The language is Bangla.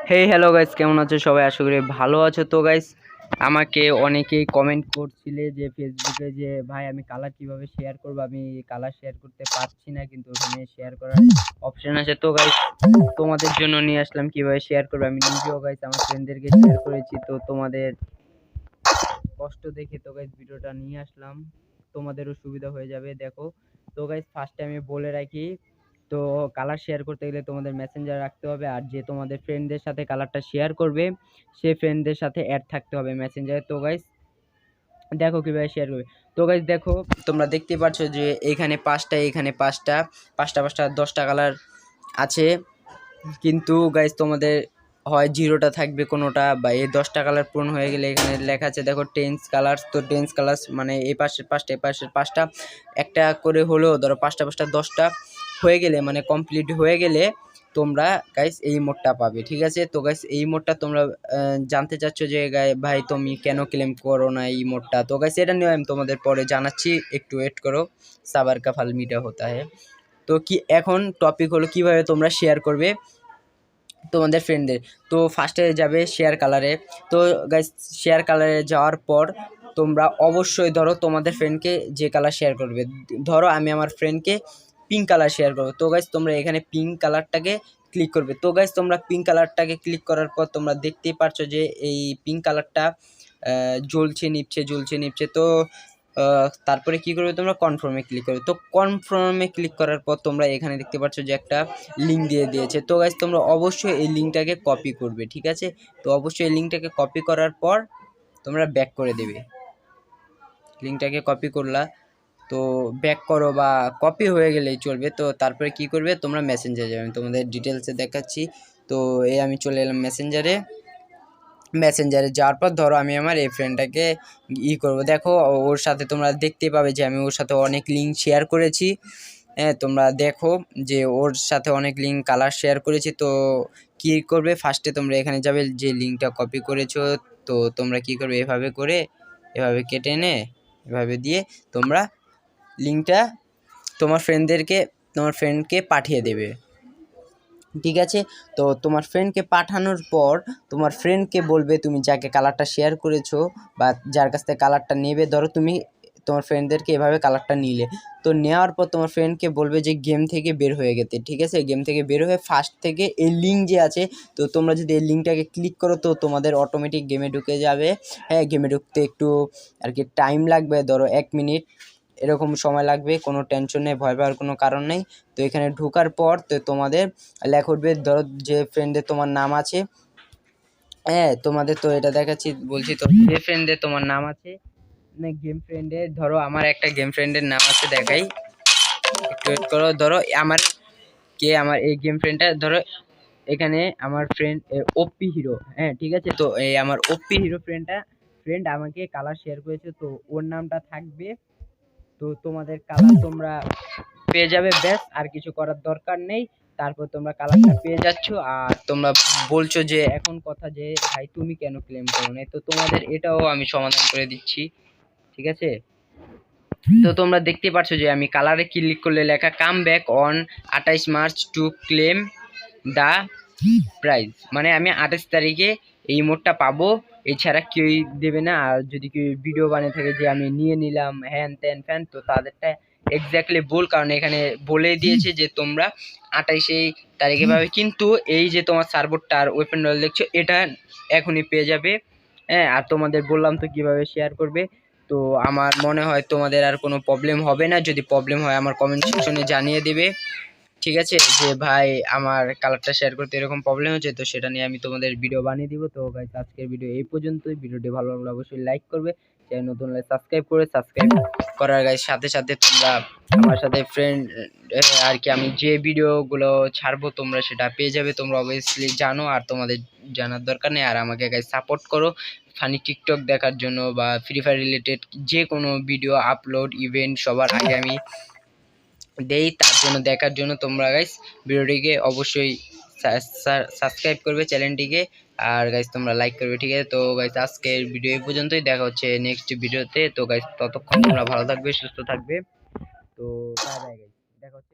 হ্যালো গাইস, কেমন আছো সবাই? আশা করি ভালো আছো। তো গাইস, আমাকে অনেকেই কমেন্ট করছিলে যে ফেসবুকে যে ভাই আমি কালার কিভাবে শেয়ার করব, আমি কালার শেয়ার করতে পারছি না, কিন্তু ওখানে শেয়ার করার অপশন আছে। তো গাইস, তোমাদের জন্য নিয়ে আসলাম কিভাবে শেয়ার করবে। আমি নিজেও গাইস আমার ফ্রেন্ডদেরকে শেয়ার করেছি, তো তোমাদের কষ্ট দেখে তো গাইস ভিডিওটা নিয়ে আসলাম, তোমাদেরও সুবিধা হয়ে যাবে। দেখো, তো গাইস ফার্স্টে আমি বলে রাখি, তো কালার শেয়ার করতে গেলে তোমাদের মেসেঞ্জার রাখতে হবে, আর যে তোমাদের ফ্রেন্ডদের সাথে কালারটা শেয়ার করবে সে ফ্রেন্ডদের সাথে অ্যাড থাকতে হবে মেসেঞ্জারে। তো গাইস দেখো কিভাবে শেয়ার করবে। তো গাইস দেখো, তোমরা দেখতে পাচ্ছ যে এখানে পাঁচটা, এখানে পাঁচটা, পাঁচটা পাঁচটা 10টা কালার আছে, কিন্তু গাইস তোমাদের হয় জিরোটা থাকবে কোনোটা, বা এই 10টা কালার পূরণ হয়ে গেলে এখানে লেখা আছে দেখো টেন্স কালার্স। তো টেন্স কালার্স মানে এই পাশের পাঁচটা, এই পাশের পাঁচটা, একটা করে হলেও ধরো পাঁচটা পাঁচটা 10টা হয়ে গেলে, মানে কমপ্লিট হয়ে গেলে তোমরা গাইস এই মোডটা পাবে। ঠিক আছে, তো গাইস এই মোডটা তোমরা জানতে চাচ্ছ যে ভাই তুমি কেন ক্লেম করো না এই মোডটা। তো গাইস এটা নিয়ে আমি তোমাদের পরে জানাচ্ছি, একটু ওয়েট করো, সাবার কা ফাল মিঠা হতা है। তো কি এখন টপিক হলো কিভাবে তোমরা শেয়ার করবে তোমাদের ফ্রেন্ডদের। তো ফার্স্টে যাবে শেয়ার কালারে। তো গাইস শেয়ার কালারে যাওয়ার পর তোমরা অবশ্যই ধরো তোমাদের ফ্রেন্ডকে যে কালার শেয়ার করবে, ধরো আমি আমার ফ্রেন্ডকে পিঙ্ক কালার শেয়ার করবো। তো গাইস তোমরা এখানে পিঙ্ক কালারটাকে ক্লিক করবে। তো গাইস তোমরা পিঙ্ক কালারটাকে ক্লিক করার পর তোমরা দেখতেই পারছো যে এই পিঙ্ক কালারটা জ্বলছে নিচ্ছে, জ্বলছে নিচ্ছে। তো তারপরে কি করবে, তোমরা কনফার্মে ক্লিক করবে। তো কনফার্মে ক্লিক করার পর তোমরা এখানে দেখতে পাচ্ছ যে একটা লিঙ্ক দিয়ে দিয়েছে। তো গাইস তোমরা অবশ্যই এই লিঙ্কটাকে কপি করবে। ঠিক আছে, তো অবশ্যই এই লিঙ্কটাকে কপি করার পর তোমরা ব্যাক করে দেবে। লিঙ্কটাকে কপি করলা, তো ব্যাক করো বা কপি হয়ে গেলেই চলবে। তো তারপরে কি করবে, তোমরা মেসেঞ্জারে যাবে, তোমাদের ডিটেলসে দেখাচ্ছি। তো এই আমি চলে এলাম মেসেঞ্জারে। মেসেঞ্জারে যাওয়ার পর ধরো আমি আমার এই ফ্রেন্ডটাকে করবো। দেখো ওর সাথে তোমরা দেখতে পাবে যে আমি ওর সাথে অনেক লিঙ্ক শেয়ার করেছি। হ্যাঁ, তোমরা দেখো যে ওর সাথে অনেক লিঙ্ক কালার শেয়ার করেছি। তো কি করবে, ফার্স্টে তোমরা এখানে যাবে, যে লিঙ্কটা কপি করেছো তো তোমরা কি করবে, এভাবে করে এভাবে কেটে এনে এভাবে দিয়ে তোমরা লিঙ্কটা তোমার ফ্রেন্ডকে পাঠিয়ে দেবে। ঠিক আছে, তো তোমার ফ্রেন্ডকে পাঠানোর পর তোমার ফ্রেন্ডকে বলবে তুমি যাকে কালারটা শেয়ার করেছো বা যার কাছ থেকে কালারটা নেবে, ধরো তুমি তোমার ফ্রেন্ডদেরকে এভাবে কালারটা নিলে, তো নেওয়ার পর তোমার ফ্রেন্ডকে বলবে যে গেম থেকে বের হয়ে গেতে। ঠিক আছে, গেম থেকে বের হয়ে ফার্স্ট থেকে এই লিঙ্ক যে আছে, তো তোমরা যদি এই লিঙ্কটাকে ক্লিক করো তো তোমাদের অটোমেটিক গেমে ঢুকে যাবে। হ্যাঁ, গেমে ঢুকতে একটু আর কি টাইম লাগবে, ধরো 1 মিনিট এরকম সময় লাগবে, কোনো টেনশন নেই, ভয় পাওয়ার কোনো কারণ নেই। তো এখানে ঢোকার পর তো তোমাদের লেখা উঠবে, ধরো যে ফ্রেন্ডে তোমার নাম আছে, হ্যাঁ তোমাদের তো এটা দেখাচ্ছি বলছি, তো যে ফ্রেন্ডে তোমার নাম আছে না গেম ফ্রেন্ডে, ধরো আমার একটা গেম ফ্রেন্ডের নাম আছে, দেখাই একটু ওয়েট করো। ধরো আমার এই গেম ফ্রেন্ডটা, ধরো এখানে আমার ফ্রেন্ড ওপি হিরো। হ্যাঁ ঠিক আছে, তো এই আমার ওপি হিরো ফ্রেন্ড আমাকে কালার শেয়ার করেছে, তো ওর নামটা থাকবে। তো তোমাদের কালার তোমরা পেয়ে যাবে, ব্যাস আর কিছু করার দরকার নেই। তারপর তোমরা কালারটা পেয়ে যাচ্ছ, আর তোমরা বলছো যে এখন কথা যে ভাই তুমি কেন ক্লেম করো না, তো তোমাদের এটাও আমি সমাধান করে দিচ্ছি। ঠিক আছে, তো তোমরা দেখতে পাচ্ছ যে আমি কালারে ক্লিক করলে লেখা come back on 28 March to claim the prize, মানে আমি 28 তারিখে এই মোডটা পাবো, এছাড়া কেউই দেবে না। আর যদি কেউ ভিডিও বানিয়ে থাকে যে আমি নিয়ে নিলাম হ্যান ত্যান ফ্যান, তো তাদেরটা এক্স্যাক্টলি ভুল, কারণ এখানে বলে দিয়েছে যে তোমরা 28 তারিখে পাবে, কিন্তু এই যে তোমার সার্ভারটা আর ওয়েপন রয়েল দেখছো এটা এখনই পেয়ে যাবে। হ্যাঁ, আর তোমাদের বললাম তো কিভাবে শেয়ার করবে। তো আমার মনে হয় তোমাদের আর কোনো প্রবলেম হবে না, যদি প্রবলেম হয় আমার কমেন্ট সেকশনে জানিয়ে দেবে। ঠিক আছে, যে ভাই আমার কালারটা শেয়ার করতে এরকম প্রবলেম হচ্ছে, তো সেটা নিয়ে আমি তোমাদের ভিডিও বানিয়ে দিব। তো গাইস আজকের ভিডিও এই পর্যন্তই। ভিডিওটি ভালো লাগলে অবশ্যই লাইক করবে, চ্যানেল নতুন হলে সাবস্ক্রাইব করার গাইস সাথে সাথে তোমরা আমার সাথে ফ্রেন্ড আর কি আমি যে ভিডিওগুলো ছাড়বো তোমরা সেটা পেয়ে যাবে, তোমরা অবভিয়াসলি জানো, আর তোমাদের জানার দরকার নেই। আর আমাকে গাইস সাপোর্ট করো ফানি টিকটক দেখার জন্য বা ফ্রি ফায়ার রিলেটেড যে কোনো ভিডিও আপলোড ইভেন্ট সবার আগে আমি দেই, তার জন্য দেখার জন্য তোমরা গাইস ভিডিওটিকে অবশ্যই সাবস্ক্রাইব করবে চ্যানেলটিকে, আর গাইস তোমরা লাইক করবে। ঠিক আছে, তো গাইস আজকের ভিডিও এই পর্যন্তই, দেখা হচ্ছে নেক্সট ভিডিওতে। তো গাইস ততক্ষণ তোমরা ভালো থাকবে, সুস্থ থাকবে। তো বাই বাই গাইস, দেখা হচ্ছে।